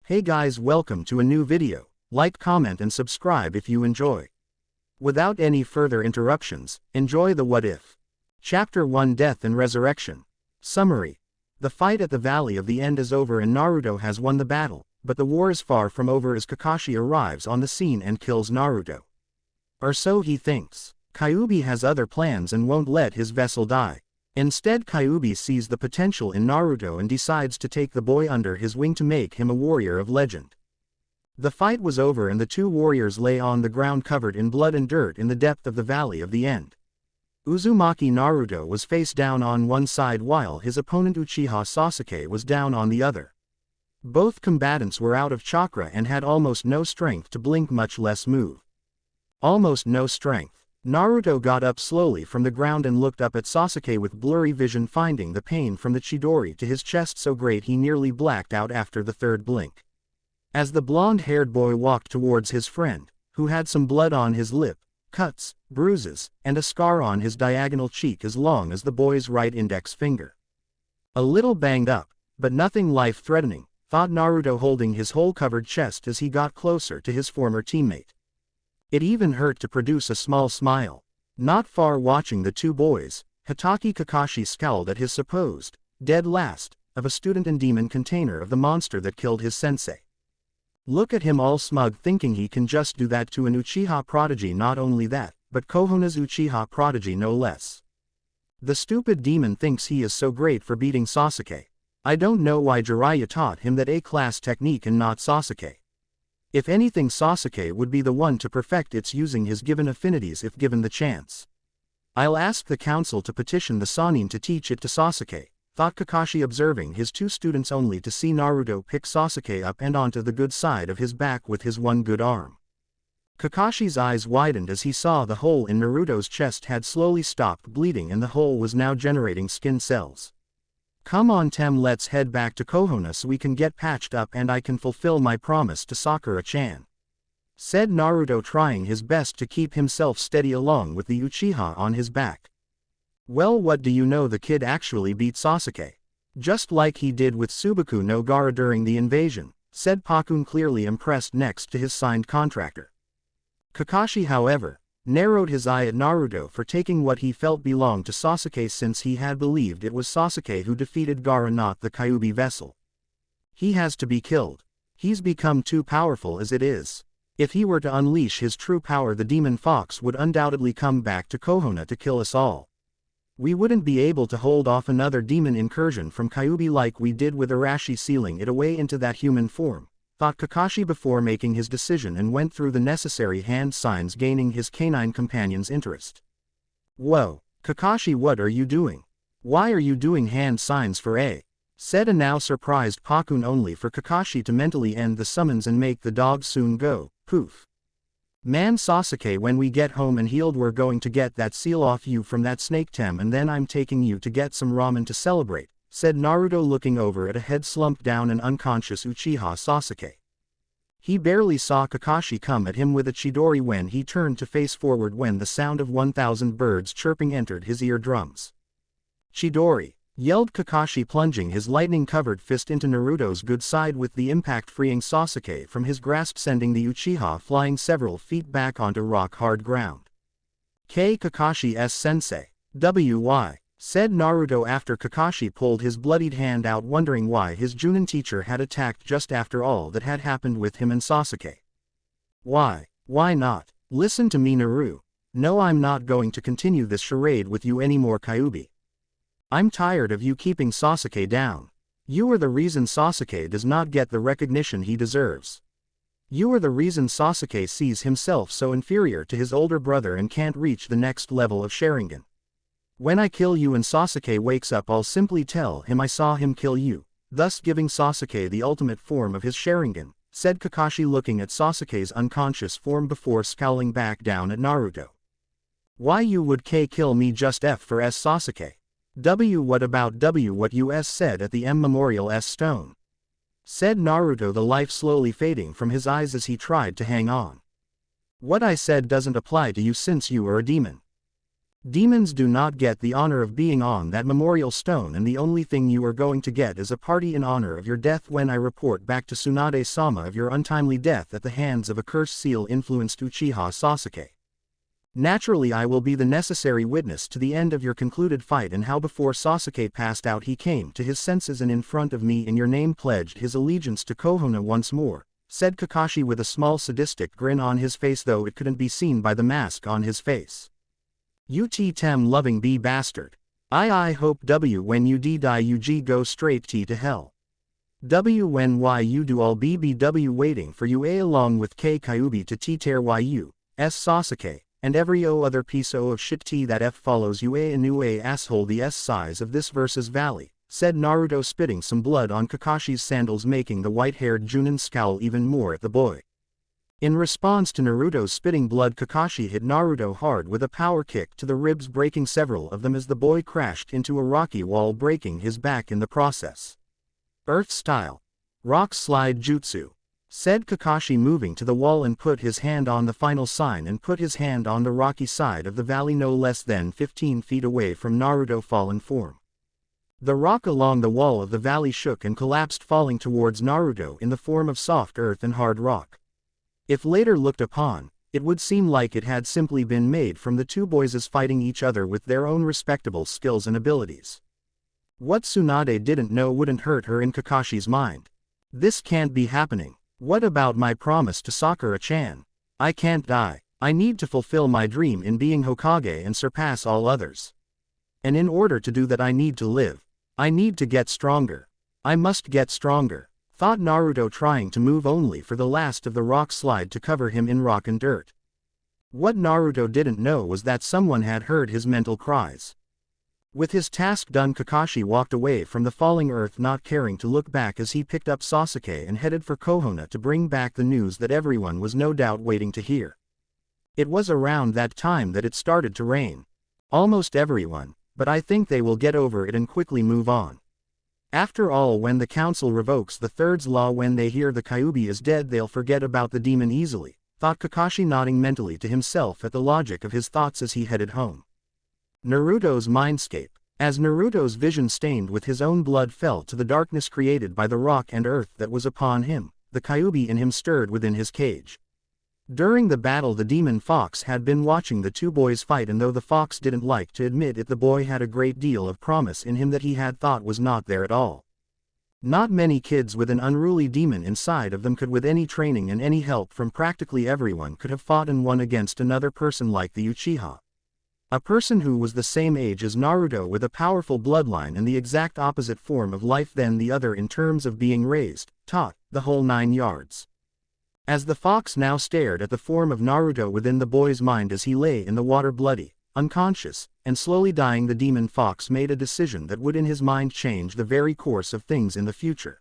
Hey guys, welcome to a new video. Like, comment and subscribe if you enjoy. Without any further interruptions, enjoy the What If. Chapter 1 Death and Resurrection. Summary. The fight at the Valley of the End is over and Naruto has won the battle, but the war is far from over as Kakashi arrives on the scene and kills Naruto. Or so he thinks. Kyuubi has other plans and won't let his vessel die. Instead, Kyuubi sees the potential in Naruto and decides to take the boy under his wing to make him a warrior of legend. The fight was over and the two warriors lay on the ground covered in blood and dirt in the depth of the Valley of the End. Uzumaki Naruto was face down on one side while his opponent Uchiha Sasuke was down on the other. Both combatants were out of chakra and had almost no strength to blink, much less move. Almost no strength. Naruto got up slowly from the ground and looked up at Sasuke with blurry vision, finding the pain from the Chidori to his chest so great he nearly blacked out after the third blink. As the blonde-haired boy walked towards his friend, who had some blood on his lip, cuts, bruises, and a scar on his diagonal cheek as long as the boy's right index finger. A little banged up, but nothing life-threatening, thought Naruto, holding his hole-covered chest as he got closer to his former teammate. It even hurt to produce a small smile. Not far watching the two boys, Hitaki Kakashi scowled at his supposed dead last of a student and demon container of the monster that killed his sensei. Look at him, all smug, thinking he can just do that to an Uchiha prodigy. Not only that, but Konoha's Uchiha prodigy no less. The stupid demon thinks he is so great for beating Sasuke. I don't know why Jiraiya taught him that A-class technique and not Sasuke. If anything, Sasuke would be the one to perfect its using his given affinities if given the chance. I'll ask the council to petition the Sannin to teach it to Sasuke, thought Kakashi, observing his two students only to see Naruto pick Sasuke up and onto the good side of his back with his one good arm. Kakashi's eyes widened as he saw the hole in Naruto's chest had slowly stopped bleeding and the hole was now generating skin cells. Come on Tem, let's head back to Konoha so we can get patched up and I can fulfill my promise to Sakura-chan, said Naruto, trying his best to keep himself steady along with the Uchiha on his back. Well, what do you know, the kid actually beat Sasuke. Just like he did with Subaku no Gaara during the invasion, said Pakun, clearly impressed next to his signed contractor. Kakashi, however, narrowed his eye at Naruto for taking what he felt belonged to Sasuke, since he had believed it was Sasuke who defeated Gaara, not the Kyuubi vessel. He has to be killed. He's become too powerful as it is. If he were to unleash his true power, the demon fox would undoubtedly come back to Konoha to kill us all. We wouldn't be able to hold off another demon incursion from Kyuubi like we did with Arashi, sealing it away into that human form, thought Kakashi before making his decision, and went through the necessary hand signs, gaining his canine companion's interest. Whoa, Kakashi, what are you doing? Why are you doing hand signs for A? Said a now surprised Pakun, only for Kakashi to mentally end the summons and make the dog soon go, poof. Man, Sasuke, when we get home and healed we're going to get that seal off you from that snake Tem, and then I'm taking you to get some ramen to celebrate, said Naruto, looking over at a head slumped down and unconscious Uchiha Sasuke. He barely saw Kakashi come at him with a Chidori when he turned to face forward when the sound of 1,000 birds chirping entered his eardrums. Chidori, yelled Kakashi, plunging his lightning-covered fist into Naruto's good side with the impact freeing Sasuke from his grasp, sending the Uchiha flying several feet back onto rock-hard ground. Kakashi sensei. Why? Said Naruto after Kakashi pulled his bloodied hand out, wondering why his Junin teacher had attacked just after all that had happened with him and Sasuke. Why not? Listen to me, Naru. No, I'm not going to continue this charade with you anymore, Kyuubi. I'm tired of you keeping Sasuke down. You are the reason Sasuke does not get the recognition he deserves. You are the reason Sasuke sees himself so inferior to his older brother and can't reach the next level of Sharingan. When I kill you and Sasuke wakes up, I'll simply tell him I saw him kill you, thus giving Sasuke the ultimate form of his Sharingan, said Kakashi, looking at Sasuke's unconscious form before scowling back down at Naruto. Why you would kill me just F for S, Sasuke? What about what you said at the M Memorial Stone? Said Naruto, the life slowly fading from his eyes as he tried to hang on. What I said doesn't apply to you since you are a demon. Demons do not get the honor of being on that memorial stone, and the only thing you are going to get is a party in honor of your death when I report back to Tsunade-sama of your untimely death at the hands of a cursed seal-influenced Uchiha Sasuke. Naturally I will be the necessary witness to the end of your concluded fight and how before Sasuke passed out he came to his senses and in front of me in your name pledged his allegiance to Konoha once more, said Kakashi with a small sadistic grin on his face, though it couldn't be seen by the mask on his face. You tem loving b bastard. I hope w when you die you go straight to hell. W when you do all bbw waiting for you along with k Kyuubi to tear you, s Sasuke, and every other piece of shit that f follows you a new asshole. The s size of this versus valley, said Naruto, spitting some blood on Kakashi's sandals, making the white-haired Junin scowl even more at the boy. In response to Naruto's spitting blood, Kakashi hit Naruto hard with a power kick to the ribs, breaking several of them as the boy crashed into a rocky wall, breaking his back in the process. Earth style. Rock slide jutsu, said Kakashi, moving to the wall and put his hand on the final sign and put his hand on the rocky side of the valley no less than 15 feet away from Naruto fallen form. The rock along the wall of the valley shook and collapsed, falling towards Naruto in the form of soft earth and hard rock. If later looked upon, it would seem like it had simply been made from the two boys fighting each other with their own respectable skills and abilities. What Tsunade didn't know wouldn't hurt her in Kakashi's mind. This can't be happening. What about my promise to Sakura-chan? I can't die. I need to fulfill my dream in being Hokage and surpass all others. And in order to do that I need to live. I need to get stronger. I must get stronger, thought Naruto, trying to move only for the last of the rock slide to cover him in rock and dirt. What Naruto didn't know was that someone had heard his mental cries. With his task done, Kakashi walked away from the falling earth, not caring to look back as he picked up Sasuke and headed for Konoha to bring back the news that everyone was no doubt waiting to hear. It was around that time that it started to rain. Almost everyone, but I think they will get over it and quickly move on. After all, when the council revokes the third's law, when they hear the Kyuubi is dead, they'll forget about the demon easily, thought Kakashi, nodding mentally to himself at the logic of his thoughts as he headed home. Naruto's mindscape. As Naruto's vision, stained with his own blood, fell to the darkness created by the rock and earth that was upon him, the Kyuubi in him stirred within his cage. During the battle, the demon fox had been watching the two boys fight, and though the fox didn't like to admit it, the boy had a great deal of promise in him that he had thought was not there at all. Not many kids with an unruly demon inside of them could, with any training and any help from practically everyone, could have fought and won against another person like the Uchiha. A person who was the same age as Naruto, with a powerful bloodline and the exact opposite form of life than the other in terms of being raised, taught, the whole 9 yards. As the fox now stared at the form of Naruto within the boy's mind as he lay in the water, bloody, unconscious, and slowly dying, the demon fox made a decision that would in his mind change the very course of things in the future.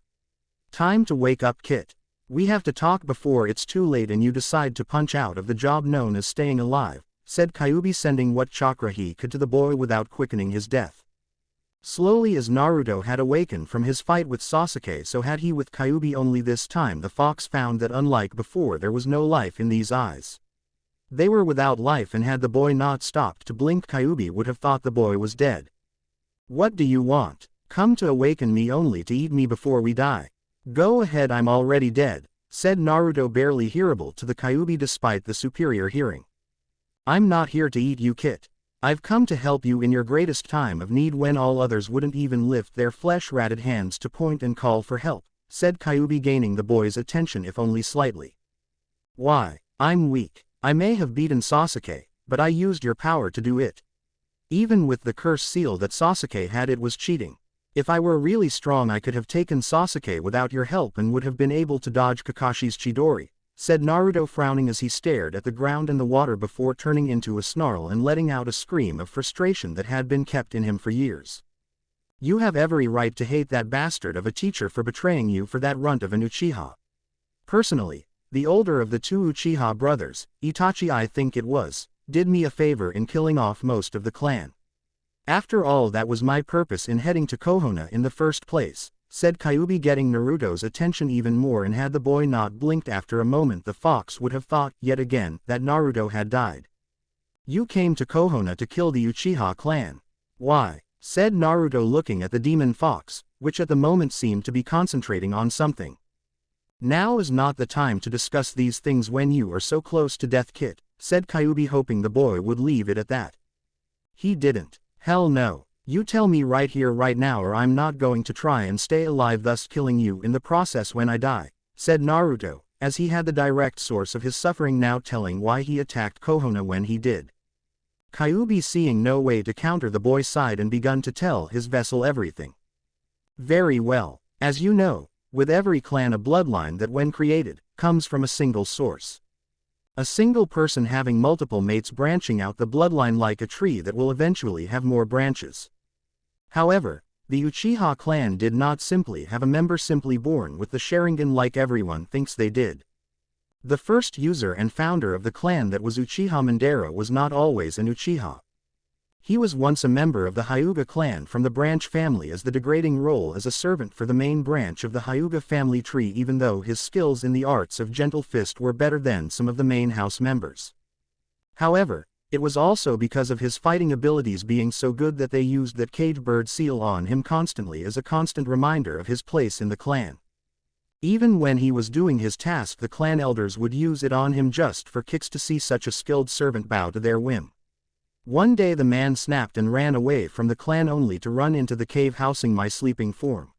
Time to wake up, Kit. We have to talk before it's too late and you decide to punch out of the job known as staying alive, said Kyuubi, sending what chakra he could to the boy without quickening his death. Slowly, as Naruto had awakened from his fight with Sasuke, so had he with Kyuubi, only this time the fox found that unlike before there was no life in these eyes. They were without life, and had the boy not stopped to blink, Kyuubi would have thought the boy was dead. What do you want? Come to awaken me only to eat me before we die? Go ahead, I'm already dead, said Naruto, barely hearable to the Kyuubi despite the superior hearing. I'm not here to eat you, Kit. I've come to help you in your greatest time of need, when all others wouldn't even lift their flesh-ratted hands to point and call for help, said Kyuubi, gaining the boy's attention if only slightly. Why, I'm weak. I may have beaten Sasuke, but I used your power to do it. Even with the cursed seal that Sasuke had, it was cheating. If I were really strong, I could have taken Sasuke without your help and would have been able to dodge Kakashi's Chidori, said Naruto, frowning as he stared at the ground and the water before turning into a snarl and letting out a scream of frustration that had been kept in him for years. You have every right to hate that bastard of a teacher for betraying you, for that runt of an Uchiha. Personally, the older of the two Uchiha brothers, Itachi I think it was, did me a favor in killing off most of the clan. After all, that was my purpose in heading to Konoha in the first place, said Kyuubi, getting Naruto's attention even more, and had the boy not blinked after a moment the fox would have thought, yet again, that Naruto had died. You came to Konoha to kill the Uchiha clan. Why? Said Naruto looking at the demon fox, which at the moment seemed to be concentrating on something. Now is not the time to discuss these things when you are so close to death, Kit, said Kyuubi, hoping the boy would leave it at that. He didn't. Hell no. You tell me right here right now or I'm not going to try and stay alive, thus killing you in the process when I die, said Naruto, as he had the direct source of his suffering now telling why he attacked Konoha when he did. Kyuubi, seeing no way to counter the boy, sighed and begun to tell his vessel everything. Very well. As you know, with every clan a bloodline that when created, comes from a single source. A single person having multiple mates branching out the bloodline like a tree that will eventually have more branches. However, the Uchiha clan did not simply have a member simply born with the Sharingan like everyone thinks they did. The first user and founder of the clan that was Uchiha Madara was not always an Uchiha. He was once a member of the Hyuga clan from the branch family as the degrading role as a servant for the main branch of the Hyuga family tree, even though his skills in the arts of gentle fist were better than some of the main house members. However, it was also because of his fighting abilities being so good that they used that cage bird seal on him constantly as a constant reminder of his place in the clan. Even when he was doing his task, the clan elders would use it on him just for kicks to see such a skilled servant bow to their whim. One day the man snapped and ran away from the clan only to run into the cave housing my sleeping form.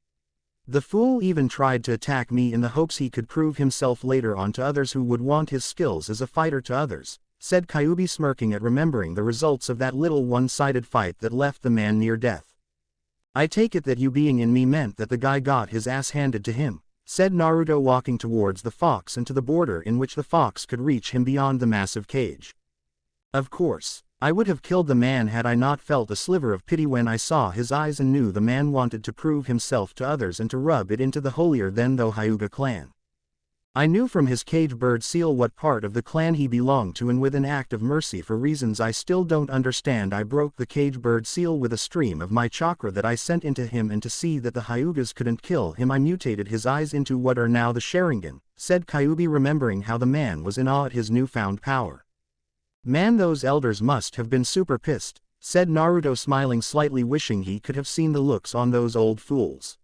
The fool even tried to attack me in the hopes he could prove himself later on to others who would want his skills as a fighter to others, said Kyuubi, smirking at remembering the results of that little one-sided fight that left the man near death. I take it that you being in me meant that the guy got his ass handed to him, said Naruto, walking towards the fox and to the border in which the fox could reach him beyond the massive cage. Of course, I would have killed the man had I not felt a sliver of pity when I saw his eyes and knew the man wanted to prove himself to others and to rub it into the holier-than-thou Hyuga clan. I knew from his cage bird seal what part of the clan he belonged to, and with an act of mercy for reasons I still don't understand I broke the cage bird seal with a stream of my chakra that I sent into him, and to see that the Hyugas couldn't kill him I mutated his eyes into what are now the Sharingan, said Kyuubi, remembering how the man was in awe at his newfound power. Man, those elders must have been super pissed, said Naruto, smiling slightly, wishing he could have seen the looks on those old fools.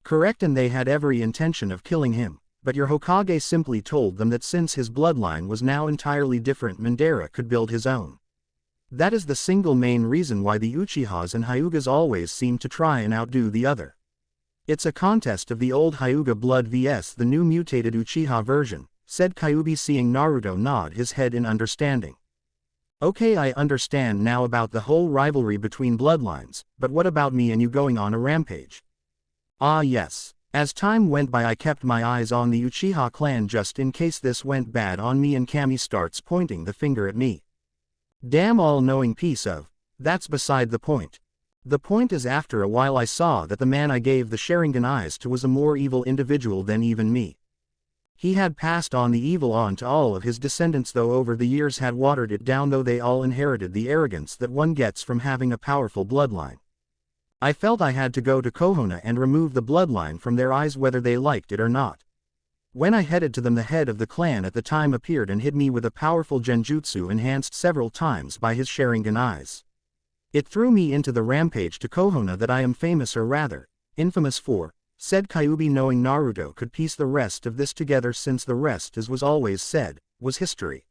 Correct, and they had every intention of killing him. But your Hokage simply told them that since his bloodline was now entirely different, Madara could build his own. That is the single main reason why the Uchihas and Hyugas always seem to try and outdo the other. It's a contest of the old Hyuga blood vs the new mutated Uchiha version, said Kyuubi, seeing Naruto nod his head in understanding. Okay, I understand now about the whole rivalry between bloodlines, but what about me and you going on a rampage? Ah yes. As time went by, I kept my eyes on the Uchiha clan just in case this went bad on me, and Kami starts pointing the finger at me. Damn all-knowing piece of. That's beside the point. The point is, after a while I saw that the man I gave the Sharingan eyes to was a more evil individual than even me. He had passed on the evil on to all of his descendants, though over the years had watered it down, though they all inherited the arrogance that one gets from having a powerful bloodline. I felt I had to go to Konoha and remove the bloodline from their eyes whether they liked it or not. When I headed to them, the head of the clan at the time appeared and hit me with a powerful genjutsu enhanced several times by his Sharingan eyes. It threw me into the rampage to Konoha that I am famous, or rather, infamous for, said Kyuubi, knowing Naruto could piece the rest of this together, since the rest, as was always said, was history.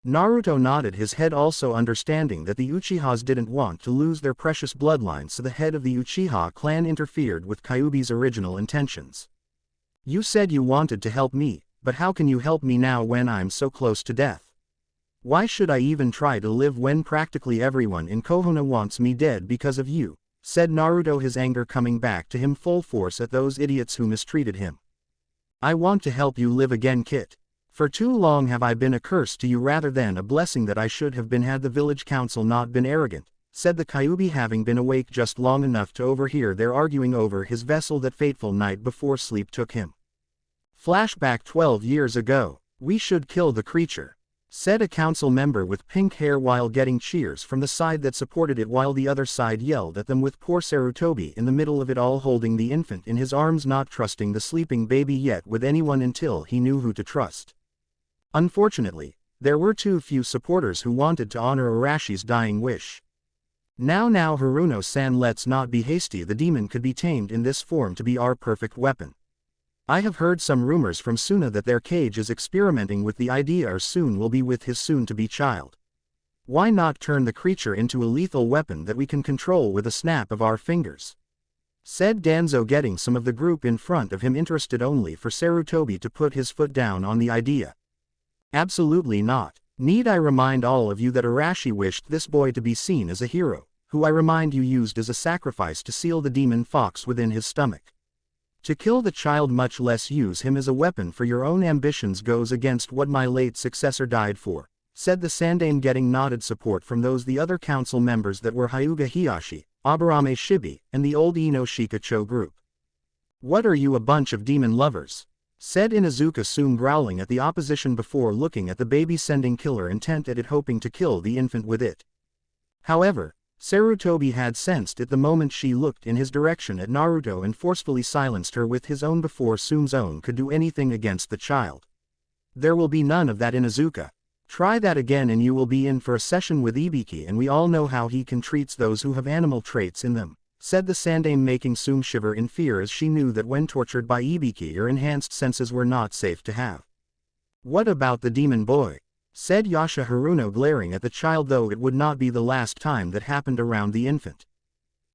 Naruto nodded his head, also understanding that the Uchihas didn't want to lose their precious bloodlines, so the head of the Uchiha clan interfered with Kyuubi's original intentions. You said you wanted to help me, but how can you help me now when I'm so close to death? Why should I even try to live when practically everyone in Konoha wants me dead because of you? Said Naruto, his anger coming back to him full force at those idiots who mistreated him. I want to help you live again, Kit. For too long have I been a curse to you rather than a blessing that I should have been had the village council not been arrogant, said the Kyuubi, having been awake just long enough to overhear their arguing over his vessel that fateful night before sleep took him. Flashback 12 years ago. We should kill the creature, said a council member with pink hair while getting cheers from the side that supported it, while the other side yelled at them, with poor Sarutobi in the middle of it all holding the infant in his arms, not trusting the sleeping baby yet with anyone until he knew who to trust. Unfortunately, There were too few supporters who wanted to honor Arashi's dying wish. Now Haruno-san, let's not be hasty. The demon could be tamed in this form to be our perfect weapon. I have heard some rumors from Suna that their cage is experimenting with the idea or soon will be with his soon-to-be child. Why not turn the creature into a lethal weapon that we can control with a snap of our fingers? Said Danzo, getting some of the group in front of him interested only for Sarutobi to put his foot down on the idea. Absolutely not. Need I remind all of you that Arashi wished this boy to be seen as a hero, who I remind you used as a sacrifice to seal the demon fox within his stomach. To kill the child, much less use him as a weapon for your own ambitions, goes against what my late successor died for, said the Sandame, getting nodded support from the other council members that were Hyuga Hiyashi, Aburame Shibi, and the old Ino Shikacho group. What are you, a bunch of demon lovers? Said Inuzuka, soon growling at the opposition before looking at the baby, sending killer intent at it, hoping to kill the infant with it. However, Sarutobi had sensed it the moment she looked in his direction at Naruto and forcefully silenced her with his own before Tsume's own could do anything against the child. There will be none of that, Inuzuka. Try that again and you will be in for a session with Ibiki, and we all know how he can treat those who have animal traits in them, said the Sandame, making Tsume shiver in fear as she knew that when tortured by Ibiki her enhanced senses were not safe to have. What about the demon boy? Said Yasha Haruno, glaring at the child, though it would not be the last time that happened around the infant.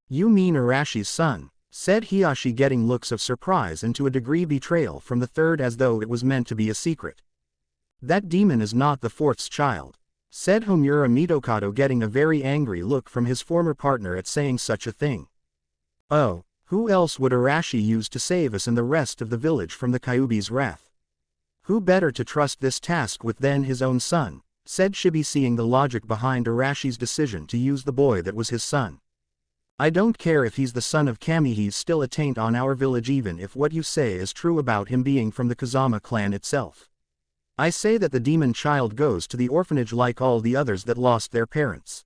You mean Arashi's son? Said Hiyashi, getting looks of surprise and to a degree betrayal from the third, as though it was meant to be a secret. That demon is not the fourth's child, said Homura Mitokado, getting a very angry look from his former partner at saying such a thing. Oh, who else would Arashi use to save us and the rest of the village from the Kyuubi's wrath? Who better to trust this task with than his own son, said Shibi, seeing the logic behind Arashi's decision to use the boy that was his son. I don't care if he's the son of Kami, he's still a taint on our village, even if what you say is true about him being from the Kazama clan itself. I say that the demon child goes to the orphanage like all the others that lost their parents.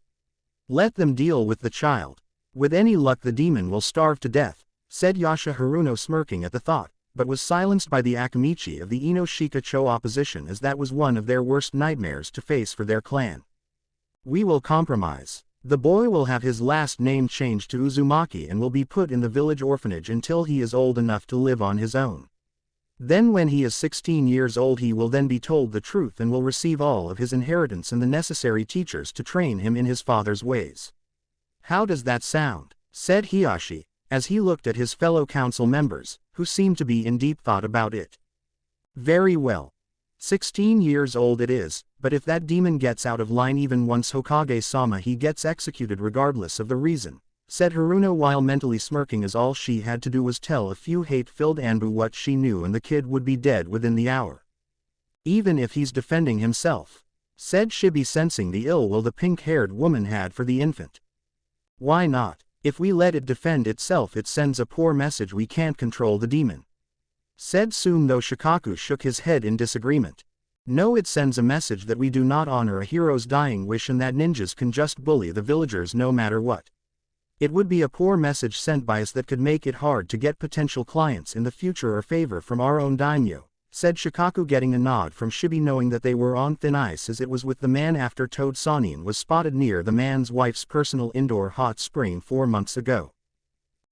Let them deal with the child. With any luck the demon will starve to death, said Yasha Haruno, smirking at the thought, but was silenced by the Akamichi of the Ino Shikacho opposition, as that was one of their worst nightmares to face for their clan. We will compromise. The boy will have his last name changed to Uzumaki and will be put in the village orphanage until he is old enough to live on his own. Then when he is 16 years old he will then be told the truth and will receive all of his inheritance and the necessary teachers to train him in his father's ways. How does that sound? Said Hiyashi, as he looked at his fellow council members, who seemed to be in deep thought about it. Very well. 16 years old it is, but if that demon gets out of line even once Hokage-sama, he gets executed regardless of the reason, said Haruno, while mentally smirking, as all she had to do was tell a few hate-filled Anbu what she knew and the kid would be dead within the hour. Even if he's defending himself, said Shibi, sensing the ill will the pink-haired woman had for the infant. Why not? If we let it defend itself it sends a poor message we can't control the demon, said Tsume, though Shikaku shook his head in disagreement. No, it sends a message that we do not honor a hero's dying wish and that ninjas can just bully the villagers no matter what. It would be a poor message sent by us that could make it hard to get potential clients in the future or favor from our own daimyo, said Shikaku, getting a nod from Shibi, knowing that they were on thin ice as it was with the man after Toad Sanin was spotted near the man's wife's personal indoor hot spring 4 months ago.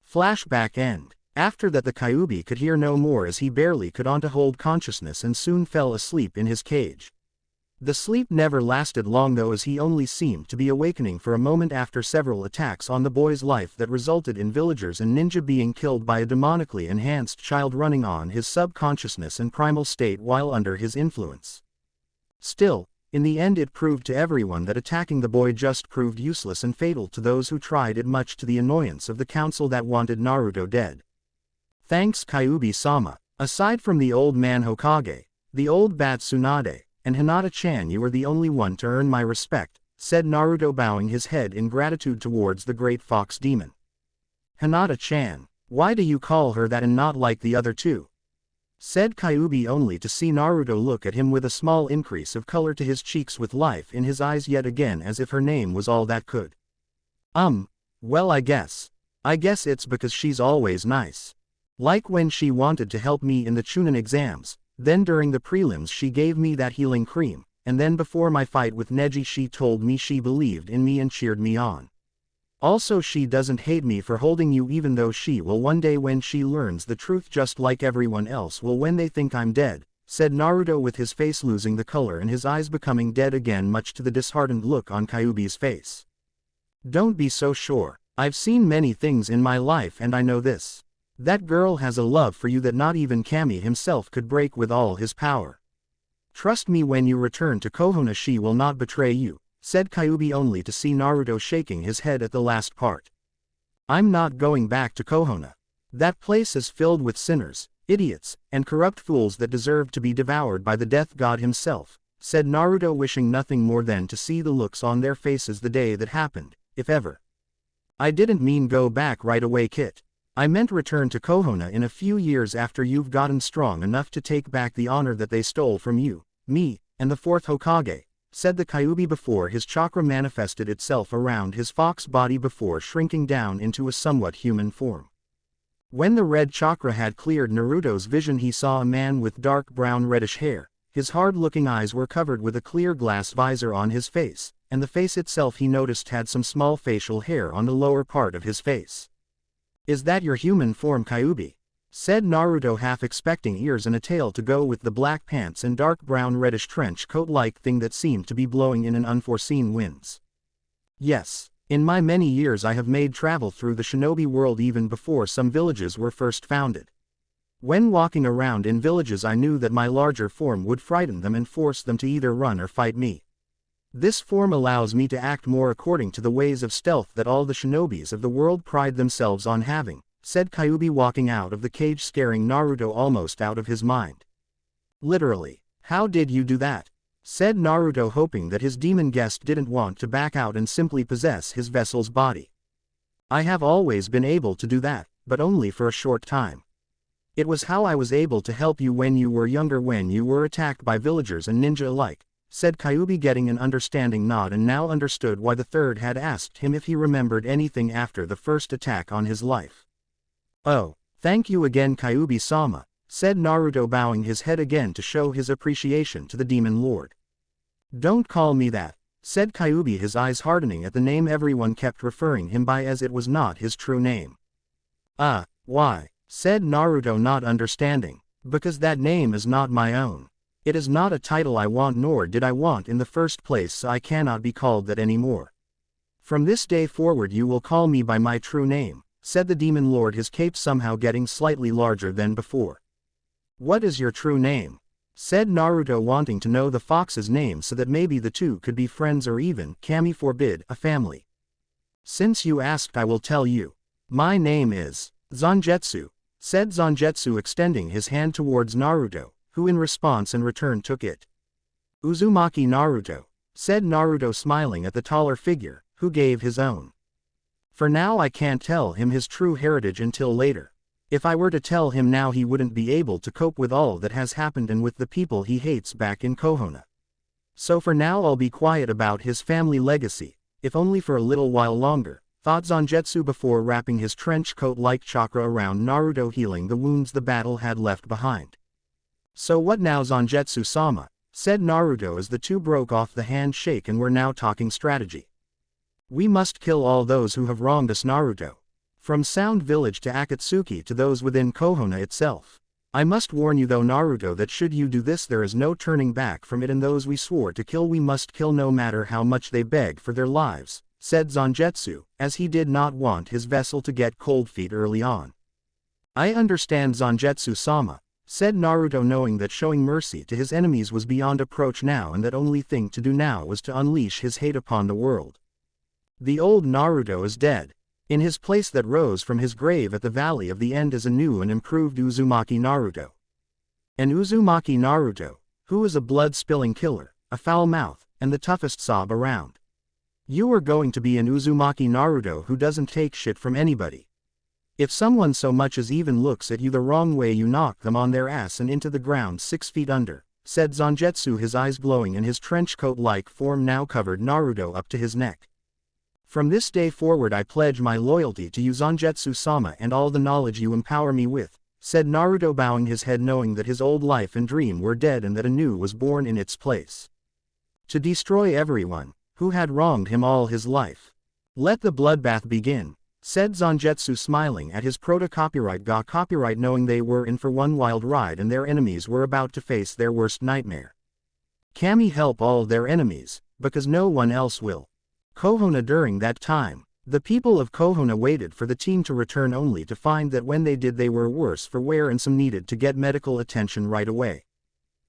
Flashback end. After that the Kyuubi could hear no more as he barely could on to hold consciousness and soon fell asleep in his cage. The sleep never lasted long though, as he only seemed to be awakening for a moment after several attacks on the boy's life that resulted in villagers and ninja being killed by a demonically enhanced child running on his subconsciousness and primal state while under his influence. Still, in the end it proved to everyone that attacking the boy just proved useless and fatal to those who tried it, much to the annoyance of the council that wanted Naruto dead. Thanks Kyuubi-sama. Aside from the old man Hokage, the old bat Tsunade, and Hinata-chan, you are the only one to earn my respect, said Naruto, bowing his head in gratitude towards the great fox demon. Hinata-chan, why do you call her that and not like the other two? Said Kyuubi, only to see Naruto look at him with a small increase of color to his cheeks with life in his eyes yet again, as if her name was all that could. Well I guess it's because she's always nice. Like when she wanted to help me in the Chunin exams, then during the prelims she gave me that healing cream, and then before my fight with Neji she told me she believed in me and cheered me on. Also she doesn't hate me for holding you even though she will one day when she learns the truth just like everyone else will when they think I'm dead, said Naruto with his face losing the color and his eyes becoming dead again much to the disheartened look on Kyuubi's face. Don't be so sure. I've seen many things in my life and I know this. That girl has a love for you that not even Kami himself could break with all his power. Trust me when you return to Konoha she will not betray you, said Kyuubi only to see Naruto shaking his head at the last part. I'm not going back to Konoha. That place is filled with sinners, idiots, and corrupt fools that deserve to be devoured by the death god himself, said Naruto wishing nothing more than to see the looks on their faces the day that happened, if ever. I didn't mean go back right away Kit. I meant return to Konoha in a few years after you've gotten strong enough to take back the honor that they stole from you, me, and the fourth Hokage, said the Kyuubi before his chakra manifested itself around his fox body before shrinking down into a somewhat human form. When the red chakra had cleared Naruto's vision he saw a man with dark brown reddish hair, his hard-looking eyes were covered with a clear glass visor on his face, and the face itself he noticed had some small facial hair on the lower part of his face. Is that your human form Kyuubi? Said Naruto half expecting ears and a tail to go with the black pants and dark brown reddish trench coat-like thing that seemed to be blowing in an unforeseen winds. Yes, in my many years I have made travel through the shinobi world even before some villages were first founded. When walking around in villages I knew that my larger form would frighten them and force them to either run or fight me. This form allows me to act more according to the ways of stealth that all the shinobis of the world pride themselves on having, said Kyuubi walking out of the cage scaring Naruto almost out of his mind. Literally, how did you do that? Said Naruto hoping that his demon guest didn't want to back out and simply possess his vessel's body. I have always been able to do that, but only for a short time. It was how I was able to help you when you were younger when you were attacked by villagers and ninja alike, said Kyuubi getting an understanding nod and now understood why the third had asked him if he remembered anything after the first attack on his life. Oh, thank you again Kyuubi-sama, said Naruto bowing his head again to show his appreciation to the demon lord. Don't call me that, said Kyuubi his eyes hardening at the name everyone kept referring him by as it was not his true name. Why? Said Naruto not understanding. Because that name is not my own. It is not a title I want nor did I want in the first place so I cannot be called that anymore. From this day forward you will call me by my true name, said the demon lord his cape somehow getting slightly larger than before. What is your true name? Said Naruto wanting to know the fox's name so that maybe the two could be friends or even, Kami forbid, a family. Since you asked I will tell you. My name is Zangetsu, said Zangetsu extending his hand towards Naruto, who in response and return took it. Uzumaki Naruto, said Naruto smiling at the taller figure, who gave his own. For now I can't tell him his true heritage until later. If I were to tell him now he wouldn't be able to cope with all that has happened and with the people he hates back in Konoha. So for now I'll be quiet about his family legacy, if only for a little while longer, thought Zangetsu before wrapping his trench coat-like chakra around Naruto healing the wounds the battle had left behind. So what now Zangetsu-sama, said Naruto as the two broke off the handshake and were now talking strategy. We must kill all those who have wronged us Naruto. From Sound Village to Akatsuki to those within Konoha itself. I must warn you though Naruto that should you do this there is no turning back from it and those we swore to kill we must kill no matter how much they beg for their lives, said Zangetsu, as he did not want his vessel to get cold feet early on. I understand Zangetsu-sama, said Naruto knowing that showing mercy to his enemies was beyond approach now and that only thing to do now was to unleash his hate upon the world. The old Naruto is dead. In his place that rose from his grave at the Valley of the End is a new and improved Uzumaki Naruto. An Uzumaki Naruto, who is a blood-spilling killer, a foul mouth, and the toughest sob around. You are going to be an Uzumaki Naruto who doesn't take shit from anybody. If someone so much as even looks at you the wrong way you knock them on their ass and into the ground 6 feet under, said Zangetsu his eyes glowing and his trench coat-like form now covered Naruto up to his neck. From this day forward I pledge my loyalty to you Zangetsu-sama and all the knowledge you empower me with, said Naruto bowing his head knowing that his old life and dream were dead and that a new was born in its place. To destroy everyone who had wronged him all his life. Let the bloodbath begin, said Zangetsu, smiling at his proto-copyright ga copyright, knowing they were in for one wild ride and their enemies were about to face their worst nightmare. Kami help all their enemies, because no one else will. Konoha. During that time, the people of Konoha waited for the team to return, only to find that when they did they were worse for wear and some needed to get medical attention right away.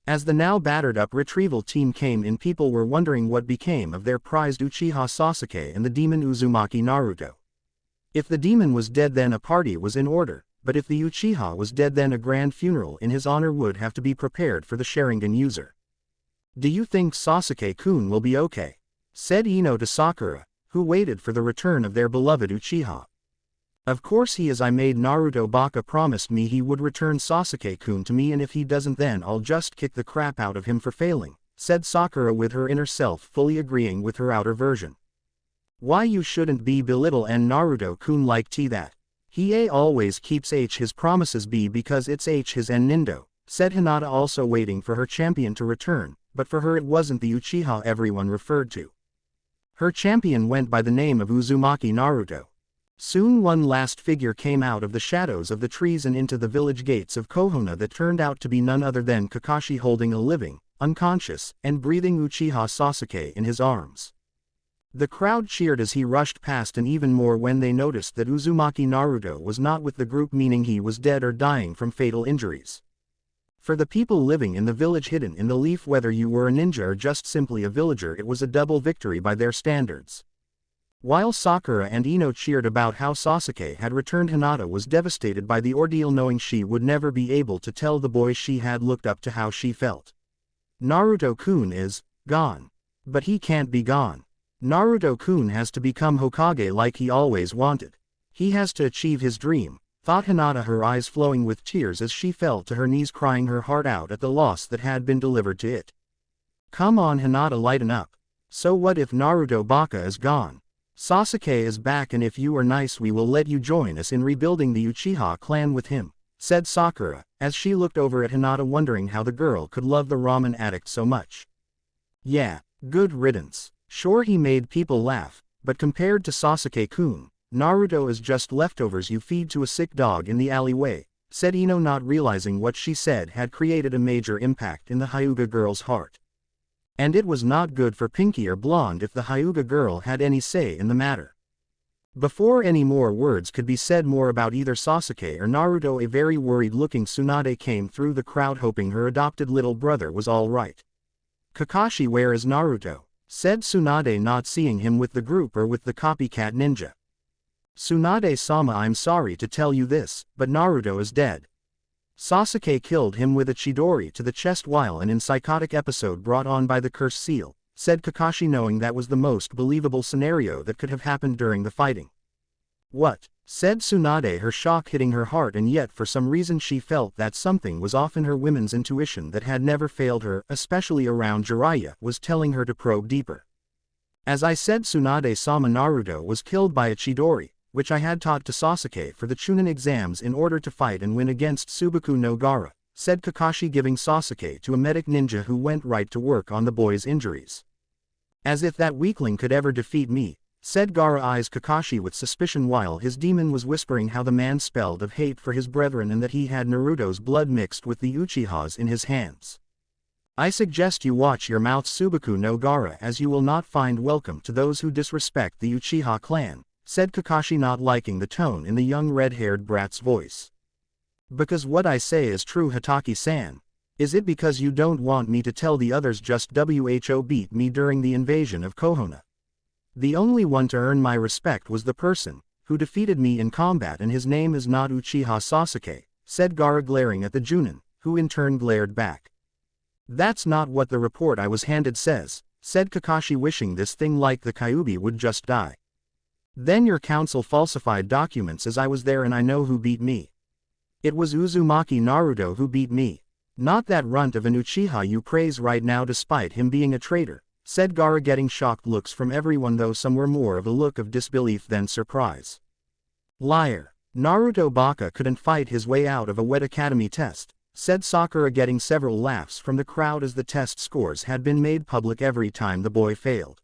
As the now battered up retrieval team came in, people were wondering what became of their prized Uchiha Sasuke and the demon Uzumaki Naruto. If the demon was dead, then a party was in order, but if the Uchiha was dead, then a grand funeral in his honor would have to be prepared for the Sharingan user. Do you think Sasuke-kun will be okay? Said Ino to Sakura, who waited for the return of their beloved Uchiha. Of course he is. I made Naruto Baka promised me he would return Sasuke-kun to me, and if he doesn't then I'll just kick the crap out of him for failing, said Sakura, with her inner self fully agreeing with her outer version. Why you shouldn't be belittle and Naruto-kun like that. He always keeps his promises because it's his and Nindo, said Hinata, also waiting for her champion to return, but for her it wasn't the Uchiha everyone referred to. Her champion went by the name of Uzumaki Naruto. Soon one last figure came out of the shadows of the trees and into the village gates of Konoha that turned out to be none other than Kakashi, holding a living, unconscious, and breathing Uchiha Sasuke in his arms. The crowd cheered as he rushed past, and even more when they noticed that Uzumaki Naruto was not with the group, meaning he was dead or dying from fatal injuries. For the people living in the village hidden in the leaf, whether you were a ninja or just simply a villager, it was a double victory by their standards. While Sakura and Ino cheered about how Sasuke had returned, Hinata was devastated by the ordeal, knowing she would never be able to tell the boys she had looked up to how she felt. Naruto-kun is gone. But he can't be gone. Naruto-kun has to become Hokage like he always wanted. He has to achieve his dream, thought Hinata, her eyes flowing with tears as she fell to her knees, crying her heart out at the loss that had been delivered to it. Come on Hinata, lighten up. So what if Naruto Baka is gone? Sasuke is back, and if you are nice we will let you join us in rebuilding the Uchiha clan with him, said Sakura, as she looked over at Hinata, wondering how the girl could love the ramen addict so much. Yeah, good riddance. Sure, he made people laugh, but compared to Sasuke-kun, Naruto is just leftovers you feed to a sick dog in the alleyway, said Ino, not realizing what she said had created a major impact in the Hyuga girl's heart. And it was not good for Pinky or Blonde if the Hyuga girl had any say in the matter. Before any more words could be said more about either Sasuke or Naruto, a very worried-looking Tsunade came through the crowd, hoping her adopted little brother was all right. Kakashi, where is Naruto? Said Tsunade, not seeing him with the group or with the copycat ninja. Tsunade-sama, I'm sorry to tell you this, but Naruto is dead. Sasuke killed him with a chidori to the chest while in psychotic episode brought on by the curse seal, said Kakashi, knowing that was the most believable scenario that could have happened during the fighting. What? Said Tsunade, her shock hitting her heart, and yet for some reason she felt that something was off, in her women's intuition that had never failed her, especially around Jiraiya, was telling her to probe deeper. As I said, Tsunade-sama, Naruto was killed by a chidori, which I had taught to Sasuke for the Chunin exams in order to fight and win against Subaku no Gaara, said Kakashi, giving Sasuke to a medic ninja who went right to work on the boy's injuries. As if that weakling could ever defeat me, said Gaara, eyes Kakashi with suspicion while his demon was whispering how the man spelled of hate for his brethren and that he had Naruto's blood mixed with the Uchihas in his hands. I suggest you watch your mouth, Subaku no Gaara, as you will not find welcome to those who disrespect the Uchiha clan, said Kakashi, not liking the tone in the young red-haired brat's voice. Because what I say is true, Hataki-san. Is it because you don't want me to tell the others just who beat me during the invasion of Konoha? The only one to earn my respect was the person who defeated me in combat, and his name is not Uchiha Sasuke, said Gaara, glaring at the Junin, who in turn glared back. That's not what the report I was handed says, said Kakashi, wishing this thing like the Kyuubi would just die. Then your council falsified documents, as I was there and I know who beat me. It was Uzumaki Naruto who beat me. Not that runt of an Uchiha you praise right now, despite him being a traitor, said Gaara, getting shocked looks from everyone, though some were more of a look of disbelief than surprise. Liar. Naruto Baka couldn't fight his way out of a wet academy test, said Sakura, getting several laughs from the crowd as the test scores had been made public every time the boy failed.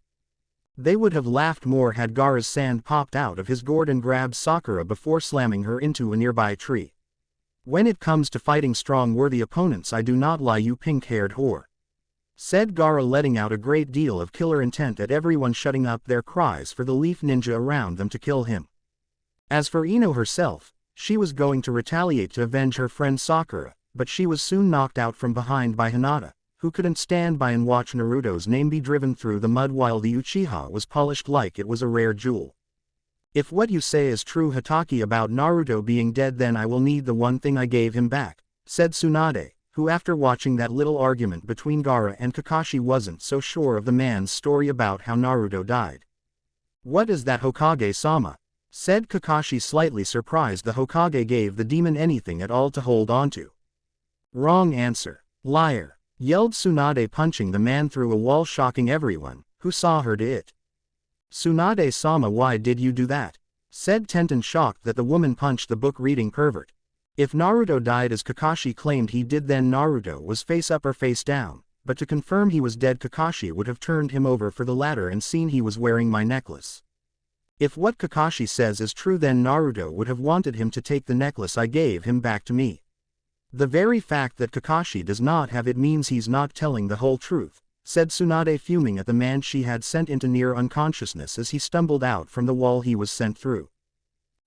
They would have laughed more had Gaara's sand popped out of his gourd and grabbed Sakura before slamming her into a nearby tree. When it comes to fighting strong worthy opponents, I do not lie, you pink-haired whore, said Gaara, letting out a great deal of killer intent at everyone, shutting up their cries for the leaf ninja around them to kill him. As for Ino herself, she was going to retaliate to avenge her friend Sakura, but she was soon knocked out from behind by Hinata, who couldn't stand by and watch Naruto's name be driven through the mud while the Uchiha was polished like it was a rare jewel. If what you say is true, Hatake, about Naruto being dead, then I will need the one thing I gave him back, said Tsunade, who after watching that little argument between Gaara and Kakashi wasn't so sure of the man's story about how Naruto died. What is that, Hokage-sama? Said Kakashi, slightly surprised the Hokage gave the demon anything at all to hold onto. Wrong answer. Liar, yelled Tsunade, punching the man through a wall, shocking everyone who saw her to it. Tsunade-sama, why did you do that? Said Tenten, shocked that the woman punched the book-reading pervert. If Naruto died as Kakashi claimed he did, then Naruto was face up or face down, but to confirm he was dead, Kakashi would have turned him over for the latter and seen he was wearing my necklace. If what Kakashi says is true, then Naruto would have wanted him to take the necklace I gave him back to me. The very fact that Kakashi does not have it means he's not telling the whole truth, said Tsunade, fuming at the man she had sent into near unconsciousness as he stumbled out from the wall he was sent through.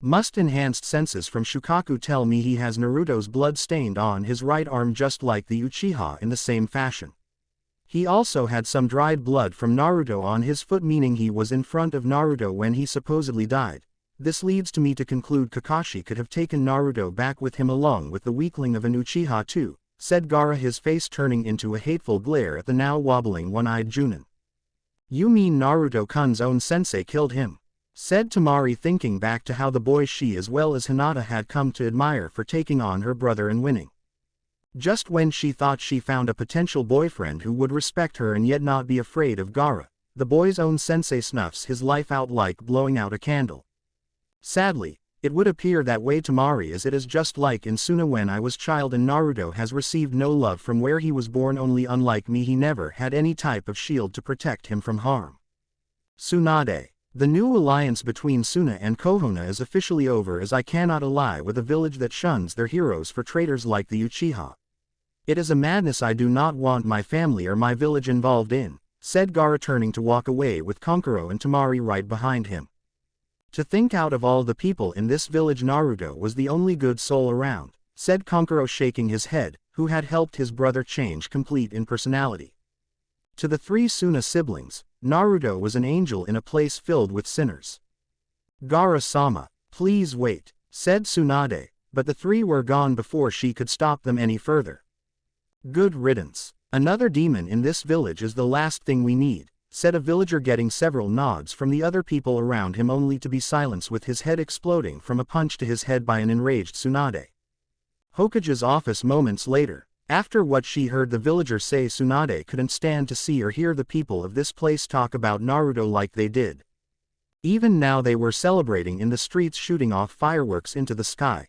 Must enhanced senses from Shukaku tell me he has Naruto's blood stained on his right arm just like the Uchiha in the same fashion. He also had some dried blood from Naruto on his foot, meaning he was in front of Naruto when he supposedly died. This leads to me to conclude Kakashi could have taken Naruto back with him along with the weakling of an Uchiha too, said Gaara, his face turning into a hateful glare at the now wobbling one-eyed Junin. You mean Naruto-kun's own sensei killed him? Said Temari, thinking back to how the boy she as well as Hinata had come to admire for taking on her brother and winning. Just when she thought she found a potential boyfriend who would respect her and yet not be afraid of Gaara, the boy's own sensei snuffs his life out like blowing out a candle. Sadly, it would appear that way, Temari, as it is just like in Suna when I was child and Naruto has received no love from where he was born, only unlike me he never had any type of shield to protect him from harm. Tsunade. The new alliance between Suna and Konoha is officially over, as I cannot ally with a village that shuns their heroes for traitors like the Uchiha. It is a madness I do not want my family or my village involved in, said Gaara, turning to walk away with Kankuro and Temari right behind him. To think, out of all the people in this village Naruto was the only good soul around, said Kankuro, shaking his head, who had helped his brother change complete in personality. To the three Suna siblings, Naruto was an angel in a place filled with sinners. Gaara-sama, please wait, said Tsunade, but the three were gone before she could stop them any further. Good riddance. Another demon in this village is the last thing we need, said a villager, getting several nods from the other people around him only to be silenced with his head exploding from a punch to his head by an enraged Tsunade. Hokage's office moments later. After what she heard the villager say, Tsunade couldn't stand to see or hear the people of this place talk about Naruto like they did. Even now they were celebrating in the streets, shooting off fireworks into the sky.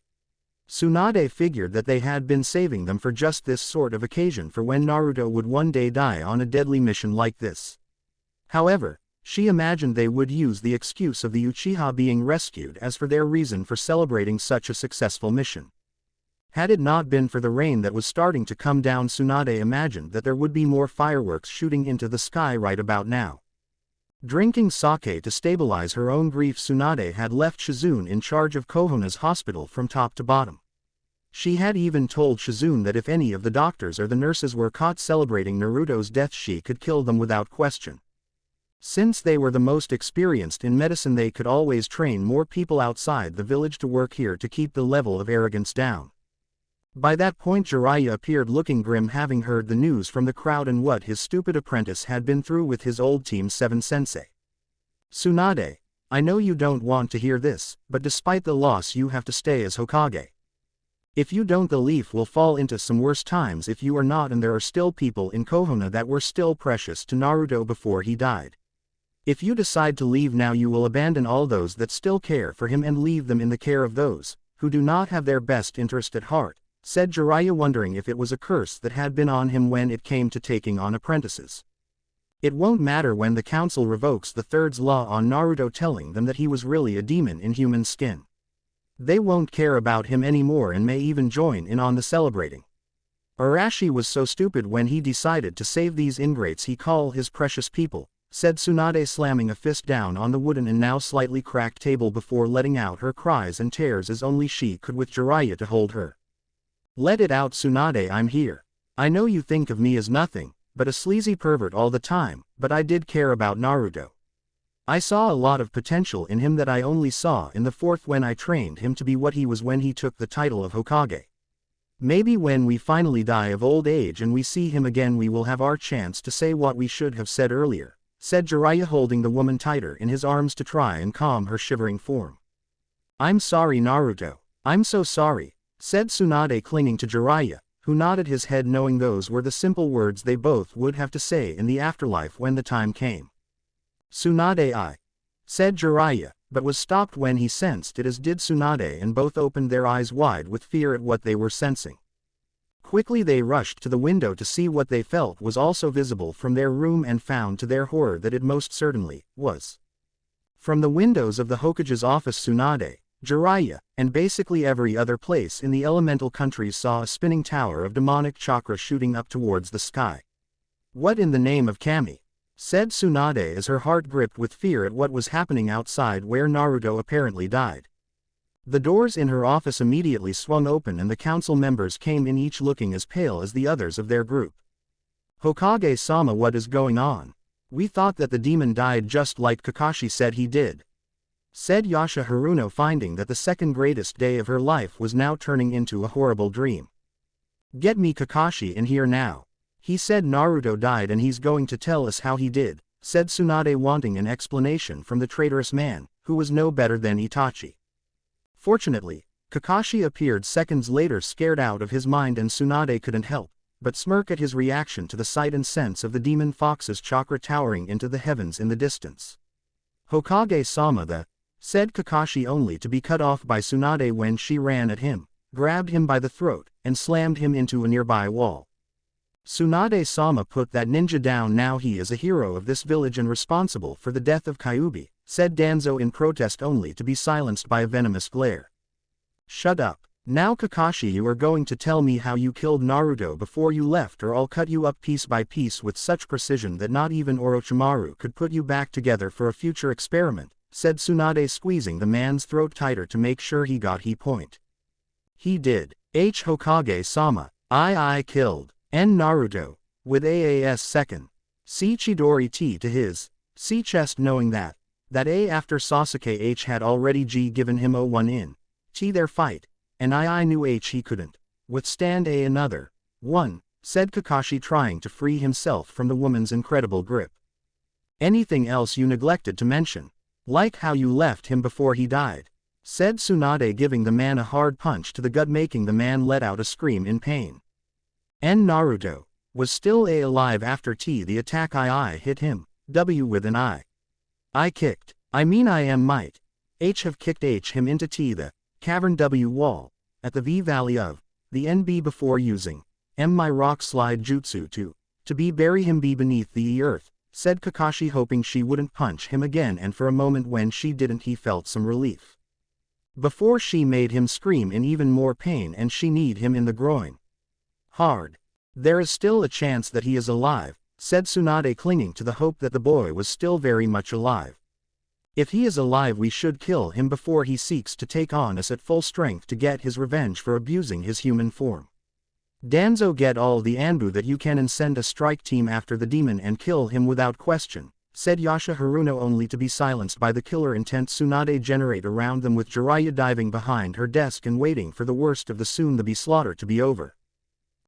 Tsunade figured that they had been saving them for just this sort of occasion, for when Naruto would one day die on a deadly mission like this. However, she imagined they would use the excuse of the Uchiha being rescued as for their reason for celebrating such a successful mission. Had it not been for the rain that was starting to come down, Tsunade imagined that there would be more fireworks shooting into the sky right about now. Drinking sake to stabilize her own grief, Tsunade had left Shizune in charge of Konoha's hospital from top to bottom. She had even told Shizune that if any of the doctors or the nurses were caught celebrating Naruto's death, she could kill them without question. Since they were the most experienced in medicine, they could always train more people outside the village to work here to keep the level of arrogance down. By that point Jiraiya appeared, looking grim, having heard the news from the crowd and what his stupid apprentice had been through with his old Team 7 sensei. Tsunade, I know you don't want to hear this, but despite the loss you have to stay as Hokage. If you don't, the leaf will fall into some worse times if you are not, and there are still people in Konoha that were still precious to Naruto before he died. If you decide to leave now, you will abandon all those that still care for him and leave them in the care of those who do not have their best interest at heart, said Jiraiya, wondering if it was a curse that had been on him when it came to taking on apprentices. It won't matter when the council revokes the third's law on Naruto, telling them that he was really a demon in human skin. They won't care about him anymore and may even join in on the celebrating. Arashi was so stupid when he decided to save these ingrates he call his precious people, said Tsunade, slamming a fist down on the wooden and now slightly cracked table before letting out her cries and tears as only she could, with Jiraiya to hold her. Let it out, Tsunade, I'm here. I know you think of me as nothing, but a sleazy pervert all the time, but I did care about Naruto. I saw a lot of potential in him that I only saw in the fourth when I trained him to be what he was when he took the title of Hokage. Maybe when we finally die of old age and we see him again we will have our chance to say what we should have said earlier, said Jiraiya, holding the woman tighter in his arms to try and calm her shivering form. I'm sorry, Naruto. I'm so sorry, said Tsunade, clinging to Jiraiya, who nodded his head, knowing those were the simple words they both would have to say in the afterlife when the time came. Tsunade, said Jiraiya, but was stopped when he sensed it, as did Tsunade, and both opened their eyes wide with fear at what they were sensing. Quickly they rushed to the window to see what they felt was also visible from their room, and found to their horror that it most certainly was. From the windows of the Hokage's office, Tsunade, Jiraiya, and basically every other place in the elemental countries saw a spinning tower of demonic chakra shooting up towards the sky. What in the name of Kami? Said Tsunade as her heart gripped with fear at what was happening outside where Naruto apparently died. The doors in her office immediately swung open and the council members came in, each looking as pale as the others of their group. Hokage-sama, what is going on? We thought that the demon died just like Kakashi said he did, said Yasha Haruno, finding that the second greatest day of her life was now turning into a horrible dream. Get me Kakashi in here now. He said Naruto died and he's going to tell us how he did, said Tsunade, wanting an explanation from the traitorous man, who was no better than Itachi. Fortunately, Kakashi appeared seconds later, scared out of his mind, and Tsunade couldn't help but smirk at his reaction to the sight and sense of the demon fox's chakra towering into the heavens in the distance. Hokage-sama, said Kakashi, only to be cut off by Tsunade when she ran at him, grabbed him by the throat, and slammed him into a nearby wall. Tsunade-sama, put that ninja down now, he is a hero of this village and responsible for the death of Kyuubi, said Danzo in protest, only to be silenced by a venomous glare. Shut up. Now Kakashi, you are going to tell me how you killed Naruto before you left, or I'll cut you up piece by piece with such precision that not even Orochimaru could put you back together for a future experiment, said Tsunade, squeezing the man's throat tighter to make sure he got his point. He did. Hokage-sama. I killed Naruto with AAS second. See Chidori T to his chest, knowing that after Sasuke had already given him one in their fight, and I knew he couldn't withstand another one, said Kakashi, trying to free himself from the woman's incredible grip. Anything else you neglected to mention? Like how you left him before he died, said Tsunade, giving the man a hard punch to the gut, making the man let out a scream in pain. Naruto was still alive after the attack I hit him, with an I kicked. I might have kicked him into the cavern wall at the V Valley of the NB before using my rock slide jutsu to bury him beneath the earth, said Kakashi, hoping she wouldn't punch him again, and for a moment when she didn't he felt some relief. Before she made him scream in even more pain and she kneed him in the groin hard. There is still a chance that he is alive, said Tsunade, clinging to the hope that the boy was still very much alive. If he is alive we should kill him before he seeks to take on us at full strength to get his revenge for abusing his human form. Danzo, get all the Anbu that you can and send a strike team after the demon and kill him without question, said Yasha Haruno, only to be silenced by the killer intent Tsunade generate around them, with Jiraiya diving behind her desk and waiting for the worst of the soon-to-be slaughter to be over.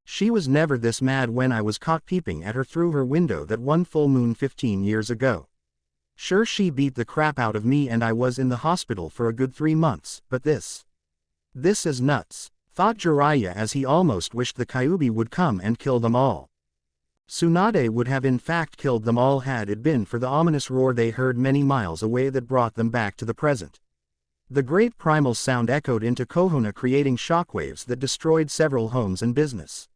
She was never this mad when I was caught peeping at her through her window that one full moon 15 years ago. Sure, she beat the crap out of me and I was in the hospital for a good 3 months, but this is nuts, thought Jiraiya as he almost wished the Kyuubi would come and kill them all. Tsunade would have in fact killed them all had it been for the ominous roar they heard many miles away that brought them back to the present. The great primal sound echoed into Konoha, creating shockwaves that destroyed several homes and business.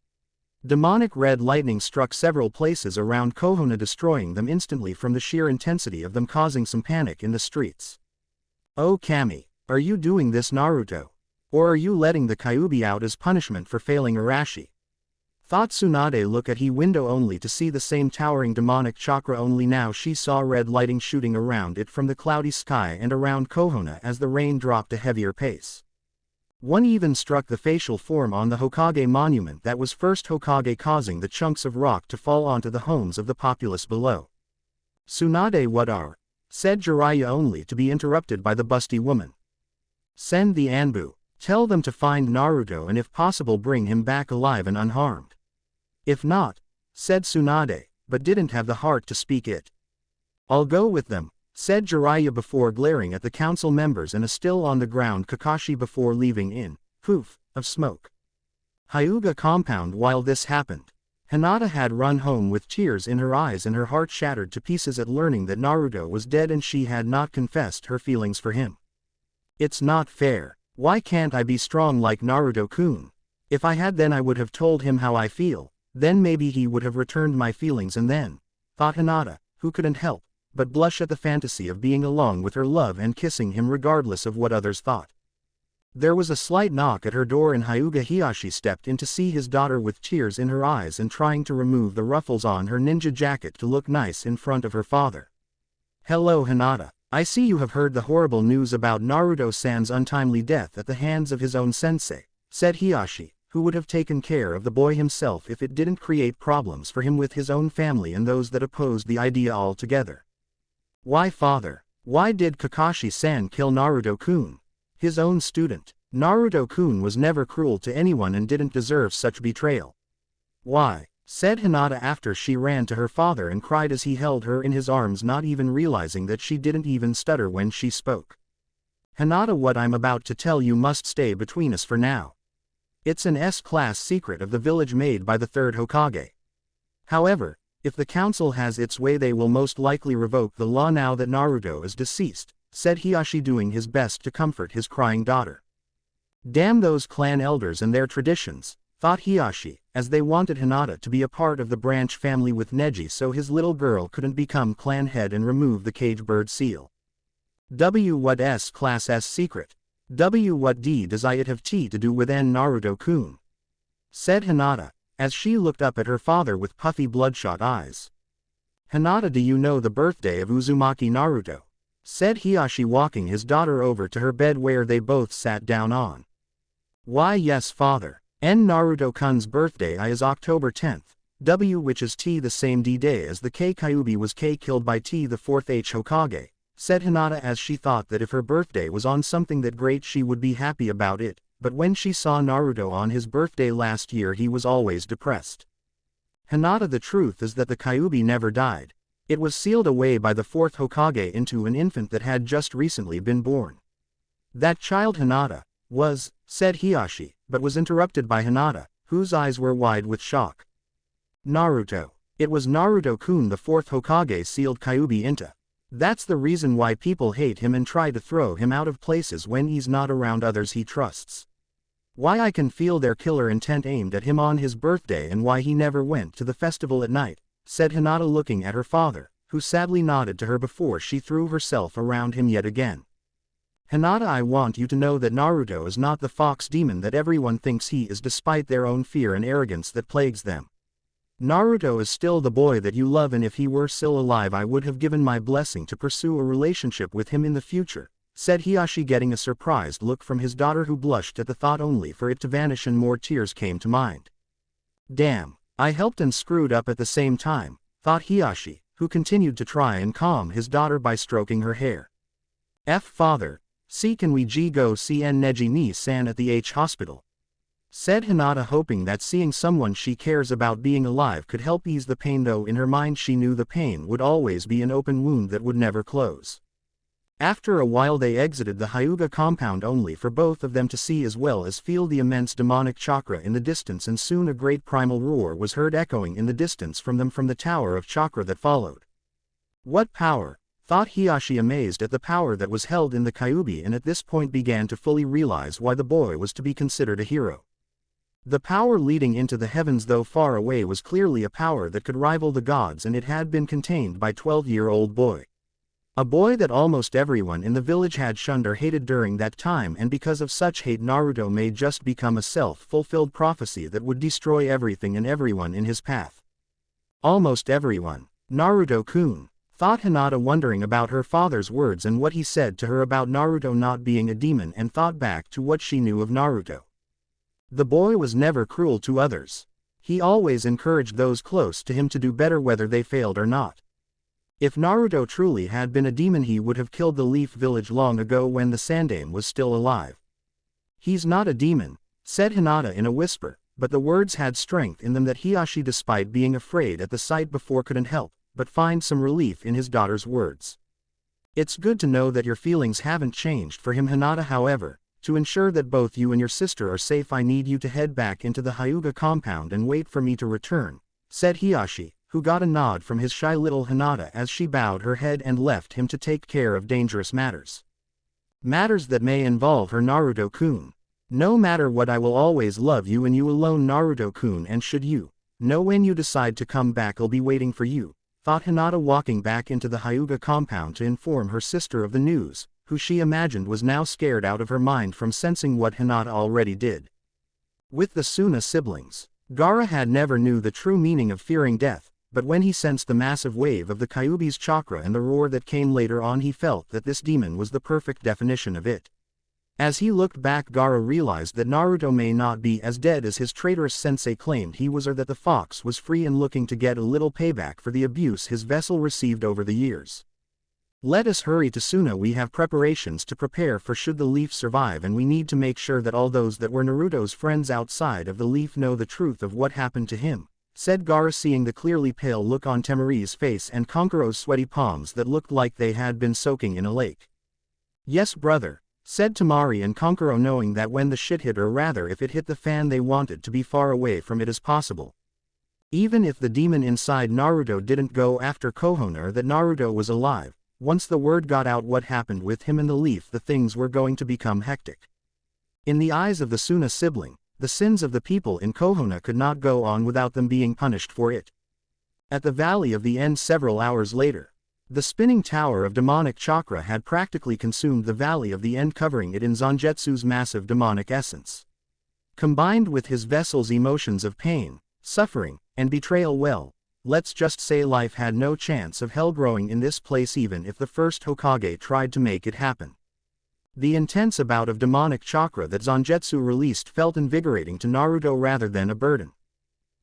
Demonic red lightning struck several places around Konoha, destroying them instantly from the sheer intensity of them, causing some panic in the streets. "Oh Kami, are you doing this, Naruto? Or are you letting the Kyuubi out as punishment for failing Arashi?" Thought Tsunade. Look at he window only to see the same towering demonic chakra, only now she saw red lighting shooting around it from the cloudy sky and around Konoha as the rain dropped a heavier pace. One even struck the facial form on the Hokage monument that was first Hokage, causing the chunks of rock to fall onto the homes of the populace below. "Tsunade, what are?" said Jiraiya, only to be interrupted by the busty woman. "Send the Anbu. Tell them to find Naruto and if possible bring him back alive and unharmed." "If not," said Tsunade, but didn't have the heart to speak it. "I'll go with them," said Jiraiya before glaring at the council members and a still on the ground Kakashi before leaving in poof of smoke. Hyuga compound. While this happened, Hinata had run home with tears in her eyes and her heart shattered to pieces at learning that Naruto was dead and she had not confessed her feelings for him. "It's not fair. Why can't I be strong like Naruto-kun? If I had, then I would have told him how I feel, then maybe he would have returned my feelings and then," thought Hinata, who couldn't help but blush at the fantasy of being along with her love and kissing him regardless of what others thought. There was a slight knock at her door and Hyuga Hiyashi stepped in to see his daughter with tears in her eyes and trying to remove the ruffles on her ninja jacket to look nice in front of her father. "Hello Hinata, I see you have heard the horrible news about Naruto-san's untimely death at the hands of his own sensei," said Hiyashi, who would have taken care of the boy himself if it didn't create problems for him with his own family and those that opposed the idea altogether. "Why father? Why did Kakashi-san kill Naruto-kun? His own student. Naruto-kun was never cruel to anyone and didn't deserve such betrayal." "Why?" said Hinata after she ran to her father and cried as he held her in his arms, not even realizing that she didn't even stutter when she spoke. "Hinata, what I'm about to tell you must stay between us for now. It's an S-class secret of the village made by the third Hokage. However, if the council has its way they will most likely revoke the law now that Naruto is deceased," said Hiyashi, doing his best to comfort his crying daughter. "Damn those clan elders and their traditions," thought Hiyashi, as they wanted Hinata to be a part of the branch family with Neji so his little girl couldn't become clan head and remove the cage bird seal. What S-class S secret? What D does it have T to do with N Naruto-kun?" said Hinata, as she looked up at her father with puffy bloodshot eyes. "Hinata, do you know the birthday of Uzumaki Naruto?" said Hiyashi, walking his daughter over to her bed where they both sat down on. "Why yes father, N Naruto-kun's birthday is October 10th, which is T the same D-day as the K Kyuubi was K killed by T the 4th H Hokage," said Hinata, as she thought that if her birthday was on something that great she would be happy about it, but when she saw Naruto on his birthday last year he was always depressed. "Hinata, the truth is that the Kyuubi never died. It was sealed away by the 4th Hokage into an infant that had just recently been born." "That child Hinata was," said Hiyashi, but was interrupted by Hinata, whose eyes were wide with shock. "Naruto. It was Naruto-kun the 4th Hokage sealed Kyuubi into. That's the reason why people hate him and try to throw him out of places when he's not around others he trusts. Why I can feel their killer intent aimed at him on his birthday and why he never went to the festival at night," said Hinata, looking at her father, who sadly nodded to her before she threw herself around him yet again. "Hinata, I want you to know that Naruto is not the fox demon that everyone thinks he is, despite their own fear and arrogance that plagues them. Naruto is still the boy that you love, and if he were still alive I would have given my blessing to pursue a relationship with him in the future," said Hiyashi, getting a surprised look from his daughter, who blushed at the thought only for it to vanish and more tears came to mind. "Damn, I helped and screwed up at the same time," thought Hiyashi, who continued to try and calm his daughter by stroking her hair. Father, see, can we go see Neji ni-san at the H hospital?" said Hinata, hoping that seeing someone she cares about being alive could help ease the pain, though in her mind she knew the pain would always be an open wound that would never close. After a while they exited the Hyuga compound, only for both of them to see as well as feel the immense demonic chakra in the distance, and soon a great primal roar was heard echoing in the distance from them from the tower of chakra that followed. "What power?" thought Hiashi, amazed at the power that was held in the Kyuubi, and at this point began to fully realize why the boy was to be considered a hero. The power leading into the heavens, though far away, was clearly a power that could rival the gods, and it had been contained by a 12-year-old boy. A boy that almost everyone in the village had shunned or hated during that time, and because of such hate Naruto may just become a self-fulfilled prophecy that would destroy everything and everyone in his path. Almost everyone. Naruto-kun, thought Hinata, wondering about her father's words and what he said to her about Naruto not being a demon, and thought back to what she knew of Naruto. The boy was never cruel to others. He always encouraged those close to him to do better whether they failed or not. If Naruto truly had been a demon, he would have killed the Leaf Village long ago when the Sandaime was still alive. "He's not a demon," said Hinata in a whisper, but the words had strength in them that Hiashi, despite being afraid at the sight before, couldn't help but find some relief in his daughter's words. "It's good to know that your feelings haven't changed for him, Hinata. However, to ensure that both you and your sister are safe, I need you to head back into the Hyuga compound and wait for me to return," said Hiashi, who got a nod from his shy little Hinata as she bowed her head and left him to take care of dangerous matters. Matters that may involve her. "Naruto-kun. No matter what, I will always love you and you alone, Naruto-kun, and should you know when you decide to come back, I'll be waiting for you," thought Hinata, walking back into the Hyuga compound to inform her sister of the news, who she imagined was now scared out of her mind from sensing what Hinata already did. With the Suna siblings, Gaara had never knew the true meaning of fearing death, but when he sensed the massive wave of the Kyuubi's chakra and the roar that came later on, he felt that this demon was the perfect definition of it. As he looked back, Gaara realized that Naruto may not be as dead as his traitorous sensei claimed he was, or that the fox was free and looking to get a little payback for the abuse his vessel received over the years. "Let us hurry to Suna. We have preparations to prepare for should the Leaf survive, and we need to make sure that all those that were Naruto's friends outside of the Leaf know the truth of what happened to him," said Gaara, seeing the clearly pale look on Temari's face and Konkuro's sweaty palms that looked like they had been soaking in a lake. "Yes, brother," said Temari and Konkuro, knowing that when the shit hit, or rather if it hit the fan, they wanted to be far away from it as possible. Even if the demon inside Naruto didn't go after Konoha, or that Naruto was alive, once the word got out what happened with him and the Leaf, the things were going to become hectic. In the eyes of the Suna sibling, the sins of the people in Konoha could not go on without them being punished for it. At the Valley of the End several hours later, the spinning tower of demonic chakra had practically consumed the Valley of the End, covering it in Zangetsu's massive demonic essence. Combined with his vessel's emotions of pain, suffering, and betrayal, well, let's just say life had no chance of hell growing in this place even if the first Hokage tried to make it happen. The intense bout of demonic chakra that Zangetsu released felt invigorating to Naruto rather than a burden.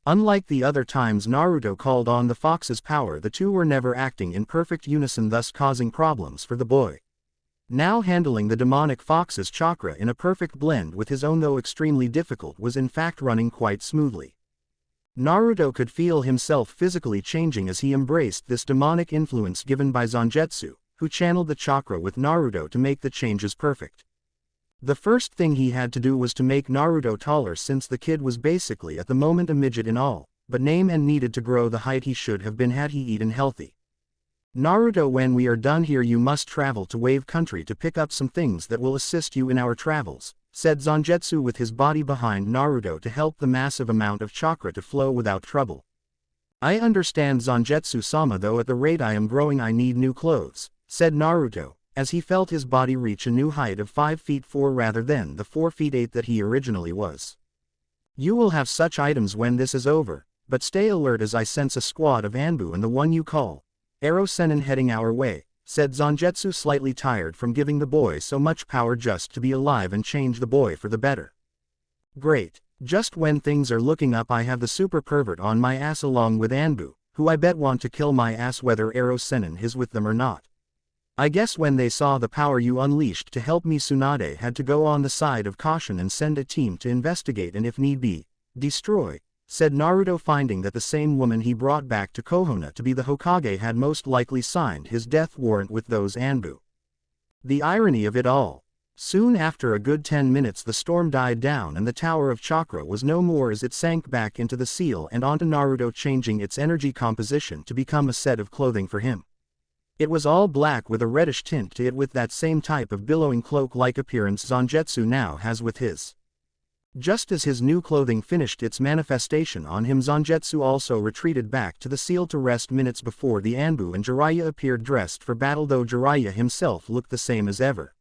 Unlike the other times Naruto called on the fox's power, the two were never acting in perfect unison, thus causing problems for the boy. Now handling the demonic fox's chakra in a perfect blend with his own, though extremely difficult, was in fact running quite smoothly. Naruto could feel himself physically changing as he embraced this demonic influence given by Zangetsu, who channeled the chakra with Naruto to make the changes perfect. The first thing he had to do was to make Naruto taller, since the kid was basically at the moment a midget in all but name and needed to grow the height he should have been had he eaten healthy. "Naruto, when we are done here you must travel to Wave Country to pick up some things that will assist you in our travels," said Zangetsu with his body behind Naruto to help the massive amount of chakra to flow without trouble. "I understand, Zangetsu-sama, though at the rate I am growing I need new clothes," said Naruto, as he felt his body reach a new height of 5 feet 4 rather than the 4 feet 8 that he originally was. "You will have such items when this is over, but stay alert as I sense a squad of Anbu and the one you call Ero Sennin heading our way," said Zangetsu, slightly tired from giving the boy so much power just to be alive and change the boy for the better. "Great. Just when things are looking up, I have the super pervert on my ass along with Anbu, who I bet want to kill my ass whether Ero Sennin is with them or not. I guess when they saw the power you unleashed to help me, Tsunade had to go on the side of caution and send a team to investigate and if need be, destroy," said Naruto, finding that the same woman he brought back to Konoha to be the Hokage had most likely signed his death warrant with those Anbu. The irony of it all. Soon after a good 10 minutes the storm died down and the Tower of Chakra was no more as it sank back into the seal and onto Naruto, changing its energy composition to become a set of clothing for him. It was all black with a reddish tint to it, with that same type of billowing cloak-like appearance Zangetsu now has with his. Just as his new clothing finished its manifestation on him, Zangetsu also retreated back to the seal to rest minutes before the Anbu and Jiraiya appeared dressed for battle, though Jiraiya himself looked the same as ever.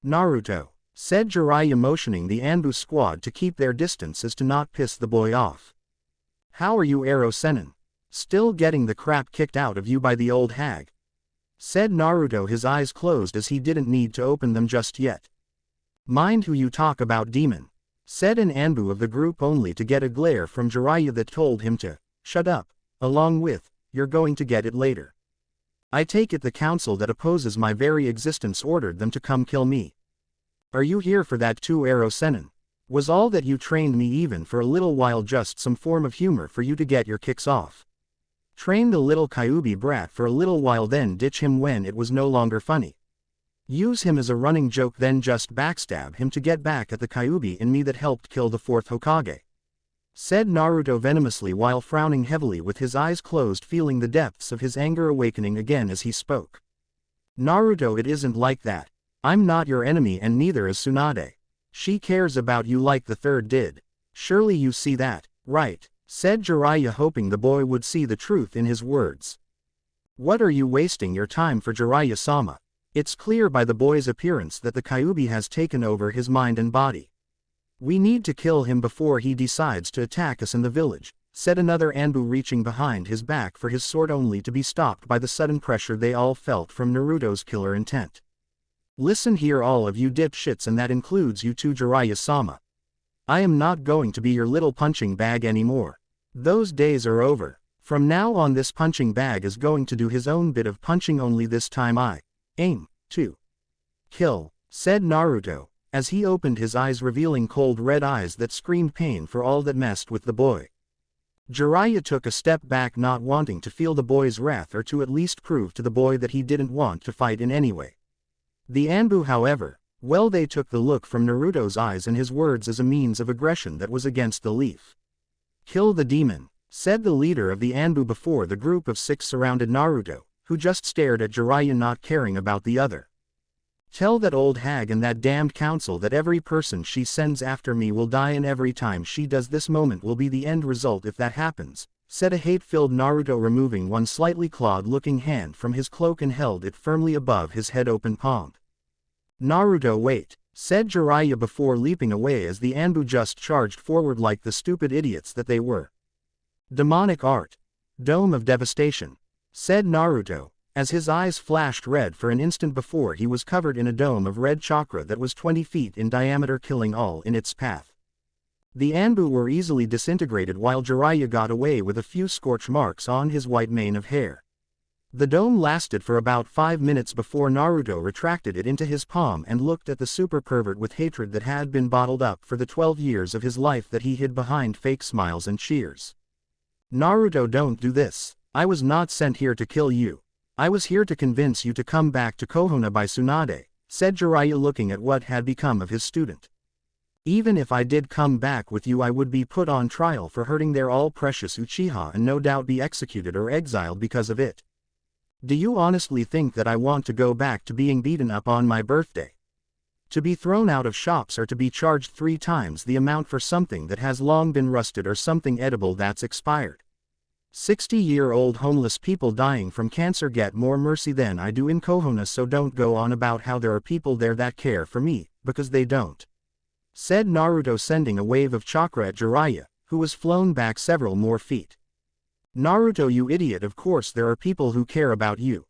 "Naruto," said Jiraiya, motioning the Anbu squad to keep their distance as to not piss the boy off. "How are you, Ero Sennin? Still getting the crap kicked out of you by the old hag?" said Naruto, his eyes closed as he didn't need to open them just yet. "Mind who you talk about, demon," said an Anbu of the group, only to get a glare from Jiraiya that told him to shut up, along with, "You're going to get it later. I take it the council that opposes my very existence ordered them to come kill me. Are you here for that too, Ero Sennin? Was all that you trained me even for a little while just some form of humor for you to get your kicks off? Train the little Kyuubi brat for a little while, then ditch him when it was no longer funny. Use him as a running joke, then just backstab him to get back at the Kyuubi in me that helped kill the fourth Hokage," said Naruto venomously while frowning heavily with his eyes closed, feeling the depths of his anger awakening again as he spoke. "Naruto, it isn't like that. I'm not your enemy, and neither is Tsunade. She cares about you like the third did. Surely you see that, right?" said Jiraiya, hoping the boy would see the truth in his words. "What are you wasting your time for, Jiraiya-sama? It's clear by the boy's appearance that the Kyuubi has taken over his mind and body. We need to kill him before he decides to attack us in the village," said another Anbu, reaching behind his back for his sword, only to be stopped by the sudden pressure they all felt from Naruto's killer intent. "Listen here, all of you dipshits, and that includes you too, Jiraiya-sama. I am not going to be your little punching bag anymore. Those days are over. From now on, this punching bag is going to do his own bit of punching, only this time I aim to kill," said Naruto, as he opened his eyes, revealing cold red eyes that screamed pain for all that messed with the boy. Jiraiya took a step back, not wanting to feel the boy's wrath, or to at least prove to the boy that he didn't want to fight in any way. The Anbu, however, well, they took the look from Naruto's eyes and his words as a means of aggression that was against the leaf. "Kill the demon," said the leader of the Anbu before the group of 6 surrounded Naruto, who just stared at Jiraiya, not caring about the other. "Tell that old hag and that damned council that every person she sends after me will die, and every time she does, this moment will be the end result if that happens," said a hate-filled Naruto, removing one slightly clawed-looking hand from his cloak and held it firmly above his head, open palmed. "Naruto, wait," said Jiraiya before leaping away as the Anbu just charged forward like the stupid idiots that they were. "Demonic art. Dome of devastation," said Naruto, as his eyes flashed red for an instant before he was covered in a dome of red chakra that was 20 feet in diameter, killing all in its path. The Anbu were easily disintegrated while Jiraiya got away with a few scorch marks on his white mane of hair. The dome lasted for about 5 minutes before Naruto retracted it into his palm and looked at the super pervert with hatred that had been bottled up for the 12 years of his life that he hid behind fake smiles and cheers. "Naruto, don't do this. I was not sent here to kill you. I was here to convince you to come back to Konoha by Tsunade," said Jiraiya, looking at what had become of his student. "Even if I did come back with you, I would be put on trial for hurting their all-precious Uchiha and no doubt be executed or exiled because of it. Do you honestly think that I want to go back to being beaten up on my birthday? To be thrown out of shops, or to be charged 3 times the amount for something that has long been rusted, or something edible that's expired? 60-year-old homeless people dying from cancer get more mercy than I do in Konoha, so don't go on about how there are people there that care for me, because they don't," said Naruto, sending a wave of chakra at Jiraiya, who was flown back several more feet. "Naruto, you idiot, of course there are people who care about you.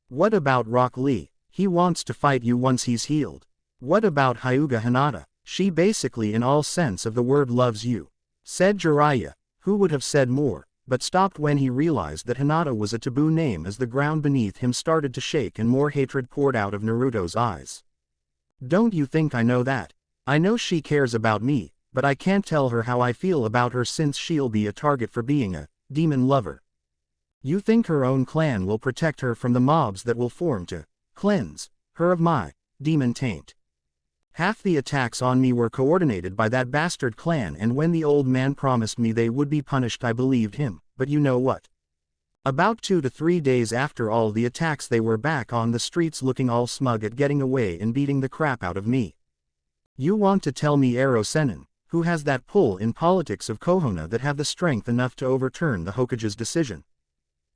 What about Rock Lee? He wants to fight you once he's healed. What about Hyuga Hinata? She basically in all sense of the word loves you," said Jiraiya, who would have said more, but stopped when he realized that Hinata was a taboo name as the ground beneath him started to shake and more hatred poured out of Naruto's eyes. "Don't you think I know that? I know she cares about me, but I can't tell her how I feel about her since she'll be a target for being a demon lover. You think her own clan will protect her from the mobs that will form to cleanse her of my demon taint? Half the attacks on me were coordinated by that bastard clan, and when the old man promised me they would be punished, I believed him, but you know what? About 2 to 3 days after all the attacks they were back on the streets looking all smug at getting away and beating the crap out of me. You want to tell me Ero Sennin, who has that pull in politics of Konoha that have the strength enough to overturn the Hokage's decision?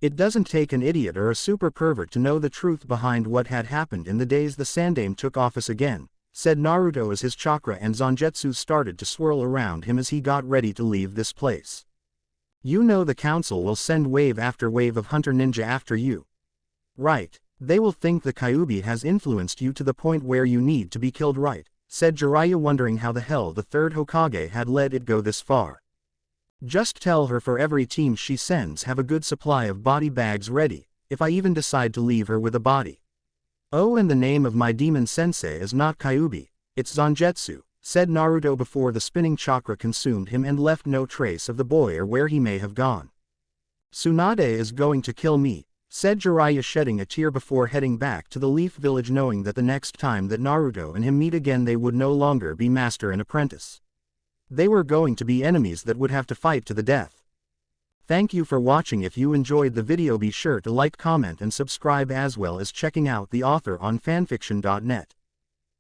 It doesn't take an idiot or a super pervert to know the truth behind what had happened in the days the Sandaime took office again, said Naruto as his chakra and zanjetsu started to swirl around him as he got ready to leave this place. You know the council will send wave after wave of hunter ninja after you. Right, they will think the Kyuubi has influenced you to the point where you need to be killed, right, said Jiraiya, wondering how the hell the third Hokage had let it go this far. Just tell her for every team she sends have a good supply of body bags ready, if I even decide to leave her with a body. Oh, and the name of my demon sensei is not Kyuubi, it's Zanjetsu, said Naruto before the spinning chakra consumed him and left no trace of the boy or where he may have gone. Tsunade is going to kill me, said Jiraiya, shedding a tear before heading back to the Leaf Village, knowing that the next time that Naruto and him meet again they would no longer be master and apprentice. They were going to be enemies that would have to fight to the death. Thank you for watching. If you enjoyed the video, be sure to like, comment and subscribe, as well as checking out the author on fanfiction.net.